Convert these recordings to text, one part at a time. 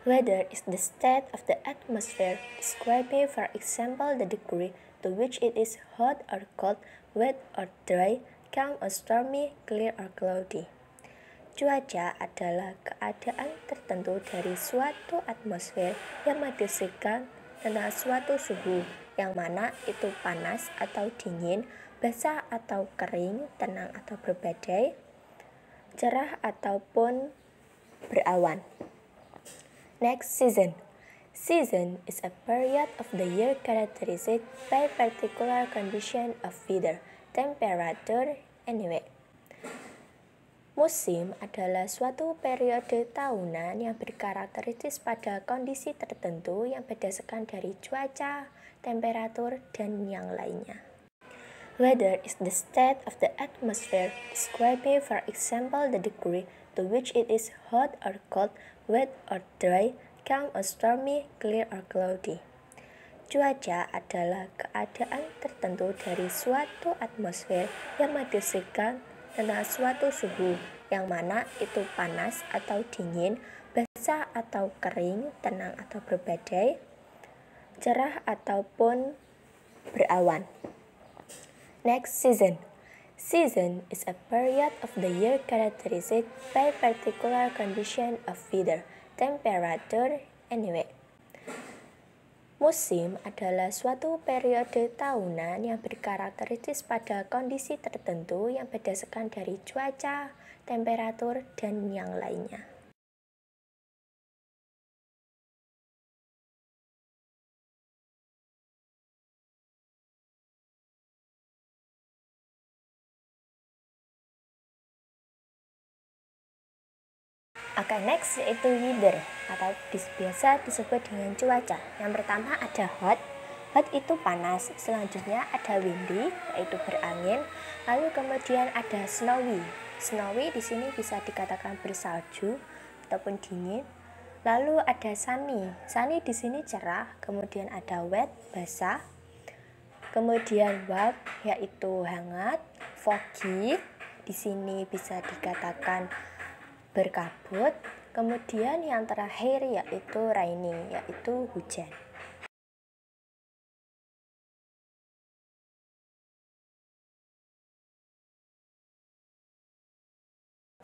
Weather is the state of the atmosphere, describing, for example, the degree to which it is hot or cold, wet or dry, calm or stormy, clear or cloudy. Cuaca adalah keadaan tertentu dari suatu atmosfer yang mendeskripsikan tentang suatu suhu, yang mana itu panas atau dingin, basah atau kering, tenang atau berbadai, cerah ataupun berawan. Next, season. Season is a period of the year characterized by particular condition of weather, temperature, and weight. Musim adalah suatu periode tahunan yang berkarakteristik pada kondisi tertentu yang berdasarkan dari cuaca, temperatur, dan yang lainnya. Weather is the state of the atmosphere, describing, for example, the degree to which it is hot or cold, wet or dry, calm or stormy, clear or cloudy. Cuaca adalah keadaan tertentu dari suatu atmosfer yang mendeskripsikan tentang suatu suhu, yang mana itu panas atau dingin, basah atau kering, tenang atau berbadai, cerah ataupun berawan. Next, season. Season is a period of the year characterized by particular condition of weather, temperature, and weight. Musim adalah suatu periode tahunan yang berkarakteristik pada kondisi tertentu yang berdasarkan dari cuaca, temperatur, dan yang lainnya. Oke, next yaitu weather atau biasa disebut dengan cuaca. Yang pertama ada hot. Hot itu panas. Selanjutnya ada windy, yaitu berangin. Lalu kemudian ada snowy. Snowy di sini bisa dikatakan bersalju ataupun dingin. Lalu ada sunny. Sunny di sini cerah. Kemudian ada wet, basah. Kemudian warm, yaitu hangat. Foggy di sini bisa dikatakan berkabut. Kemudian yang terakhir yaitu rainy, yaitu hujan.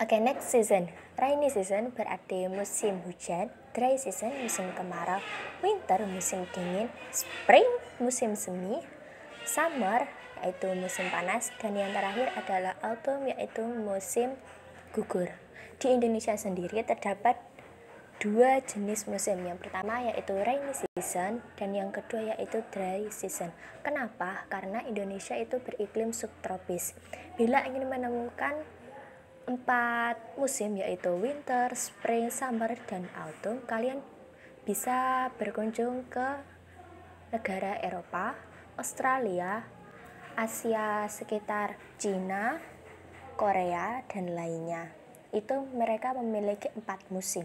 Oke, next season. Rainy season berarti musim hujan, dry season musim kemarau, winter musim dingin, spring musim semi, summer yaitu musim panas, dan yang terakhir adalah autumn yaitu musim gugur. Di Indonesia sendiri terdapat dua jenis musim. Yang pertama yaitu rainy season dan yang kedua yaitu dry season. Kenapa? Karena Indonesia itu beriklim subtropis. Bila ingin menemukan 4 musim yaitu winter, spring, summer, dan autumn, kalian bisa berkunjung ke negara Eropa, Australia, Asia sekitar Cina, Korea, dan lainnya. Itu mereka memiliki 4 musim.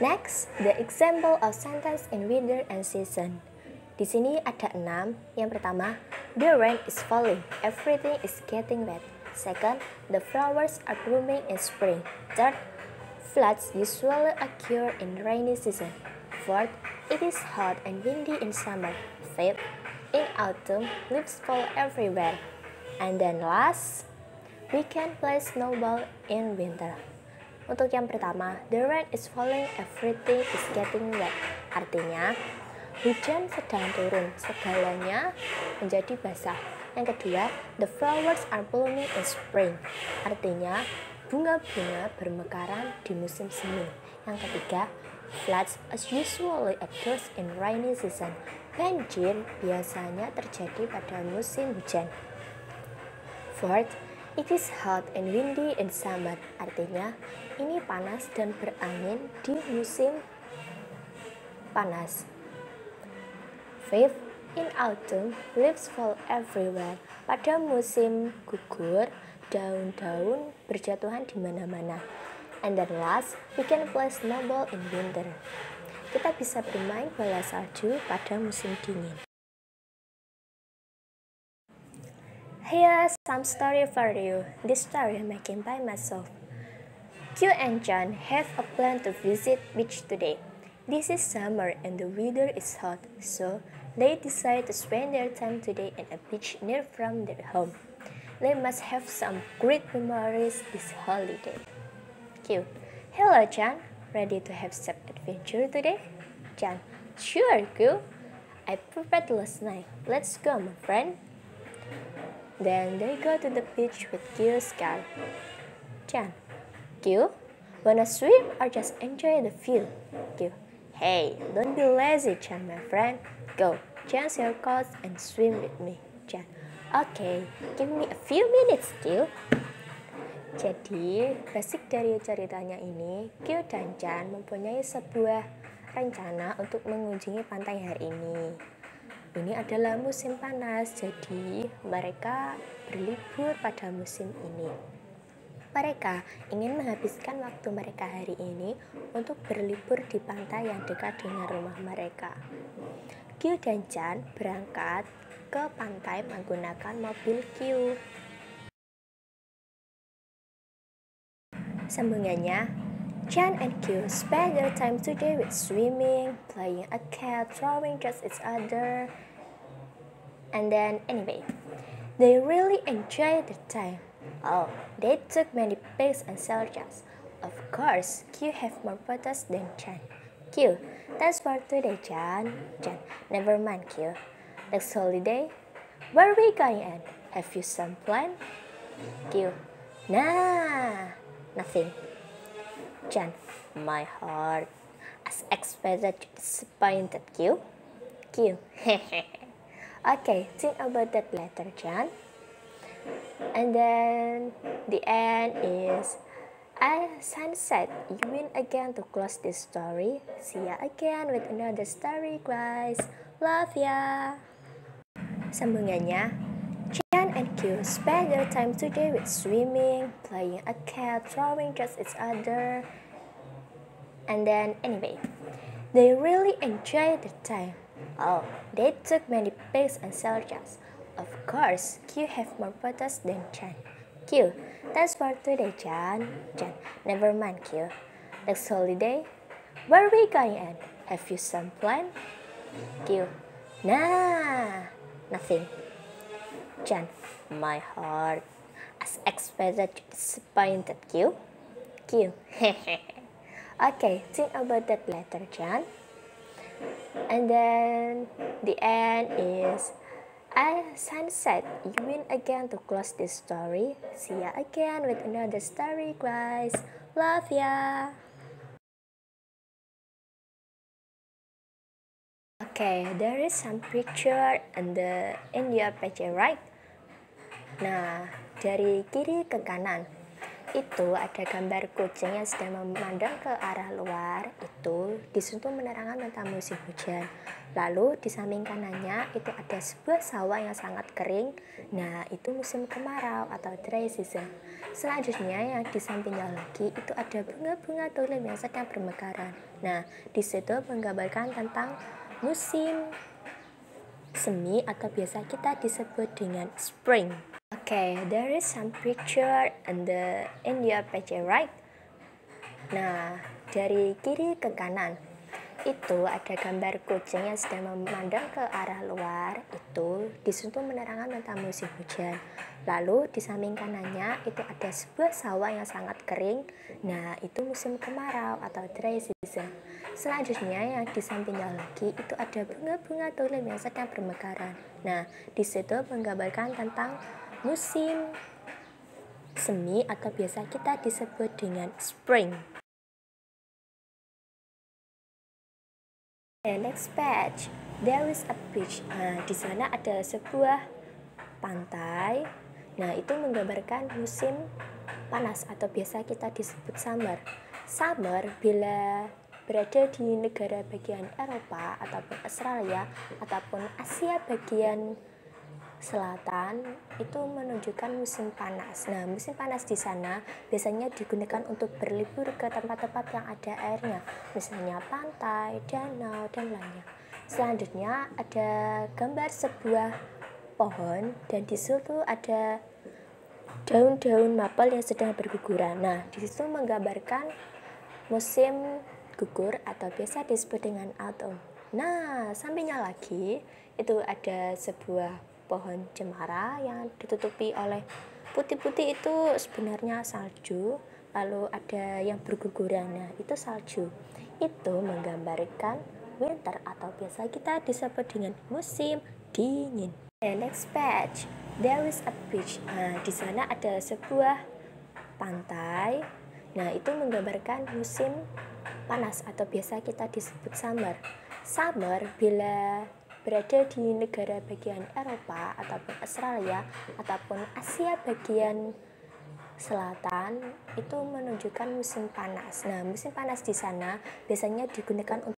Next, the example of sentence in winter and season. Di sini ada 6. Yang pertama, the rain is falling, everything is getting wet. Second, the flowers are blooming in spring. Third, floods usually occur in rainy season. Fourth, it is hot and windy in summer. Fifth, in autumn, leaves fall everywhere. And then last, we can play snowball in winter. Untuk yang pertama, the rain is falling, everything is getting wet. Artinya, hujan sedang turun, segalanya menjadi basah. Yang kedua, the flowers are blooming in spring. Artinya, bunga-bunga bermekaran di musim semi. Yang ketiga, floods usually occurs in rainy season. Banjir biasanya terjadi pada musim hujan. Fourth, it is hot and windy in summer. Artinya, ini panas dan berangin di musim panas. Fifth, in autumn, leaves fall everywhere. Pada musim gugur, daun-daun berjatuhan di mana-mana. And then last, we can play snowball in winter. Kita bisa bermain bola salju pada musim dingin. Here's some story for you. This story making by myself. Q and John have a plan to visit beach today. This is summer and the weather is hot, so they decide to spend their time today at a beach near from their home. They must have some great memories this holiday. Q: hello John, ready to have some adventure today? John: sure Q, I prepared last night. Let's go my friend. Then they go to the beach with Q's car. John: Q, wanna swim or just enjoy the view? Q: hey, don't be lazy, John, my friend. Go, change your clothes and swim with me. John: okay, give me a few minutes, Q. Jadi, basic dari ceritanya ini, Q dan John mempunyai sebuah rencana untuk mengunjungi pantai hari ini. Ini adalah musim panas, jadi mereka berlibur pada musim ini. Mereka ingin menghabiskan waktu mereka hari ini untuk berlibur di pantai yang dekat dengan rumah mereka. Q dan John berangkat ke pantai menggunakan mobil Q. Sambungannya, John and Q spend their time today with swimming, playing a cat, throwing just each other, and then anyway, they really enjoyed the time. Oh, they took many pics and selfies. Of course, Q have more photos than John. Q: thanks for today, John. John: never mind, Q. Next holiday, where are we going at? Have you some plan? Q: nah, nothing. John: my heart, as expected, disappointed. Q. Q: okay, think about that later, John. And then the end is sunset. You win again to close this story. See ya again with another story, guys. Love ya. Sambungannya, John and Q spend their time today with swimming, playing a cat, throwing just each other, and then anyway, they really enjoyed the time. Oh, they took many pics and selfies. Of course, Q have more photos than John. Q: thanks for today, John. John: never mind, Q. Next holiday, where are we going at? Have you some plan? Q: nah, nothing. John: my heart, as expected, disappointed. Q. Q: okay, think about that later, John. And then the end is sunset. You win again to close this story. See ya again with another story, guys. Love ya. Okay, there is some picture in your page, right? Nah, dari kiri ke kanan. itu ada gambar kucing yang sedang memandang ke arah luar, itu disentuh menerangan tentang musim hujan. Lalu di samping kanannya itu ada sebuah sawah yang sangat kering. Nah, itu musim kemarau atau dry season. Selanjutnya yang di sampingnya lagi itu ada bunga-bunga tulip yang sedang bermekaran. Nah, di situ menggambarkan tentang musim semi atau biasa kita disebut dengan spring. Okay, there is some picture in your page, right? Nah, dari kiri ke kanan itu ada gambar kucing yang sedang memandang ke arah luar, itu disentuh menerangan tentang musim hujan. Lalu di samping kanannya itu ada sebuah sawah yang sangat kering. Nah, itu musim kemarau atau dry season. Selanjutnya yang di sampingnya lagi itu ada bunga-bunga tulip yang sedang bermekaran. Nah, di situ menggambarkan tentang musim semi atau biasa kita disebut dengan spring. The next page, there is a beach. Nah, di sana ada sebuah pantai. Nah, itu menggambarkan musim panas atau biasa kita disebut summer. Summer bila berada di negara bagian Eropa ataupun Australia ataupun Asia bagian selatan itu menunjukkan musim panas. Nah, musim panas di sana biasanya digunakan untuk berlibur ke tempat-tempat yang ada airnya, misalnya pantai, danau, dan lainnya. Selanjutnya ada gambar sebuah pohon dan di situ ada daun-daun maple yang sedang berguguran. Nah, di situ menggambarkan musim gugur atau biasa disebut dengan autumn. Nah, sampingnya lagi itu ada sebuah pohon cemara yang ditutupi oleh putih-putih, itu sebenarnya salju. Lalu ada yang berguguran, nah itu salju. Itu menggambarkan winter atau biasa kita disebut dengan musim dingin. The next page, there is a beach. Nah, di sana ada sebuah pantai. Nah, itu menggambarkan musim panas atau biasa kita disebut summer. Summer bila berada di negara bagian Eropa ataupun Australia ataupun Asia bagian selatan itu menunjukkan musim panas. Nah, musim panas di sana biasanya digunakan untuk